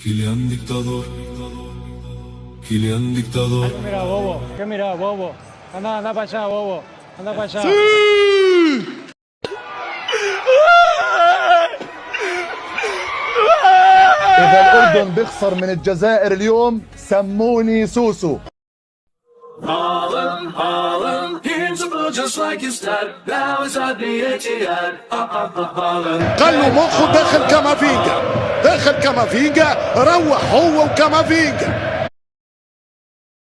Kylian dictador, Kylian dictador. Mira, bobo, ¿qué mira, bobo? Anda para allá, bobo, anda para allá. إذا الأردن بيخسر من الجزائر اليوم سموني سوسو. Haaland, Haaland, he's a ball just like his dad. Now it's at the Etihad. Haaland. قال له مخه داخل كامافينجا، داخل كامافينجا، روح هو وكامافينجا.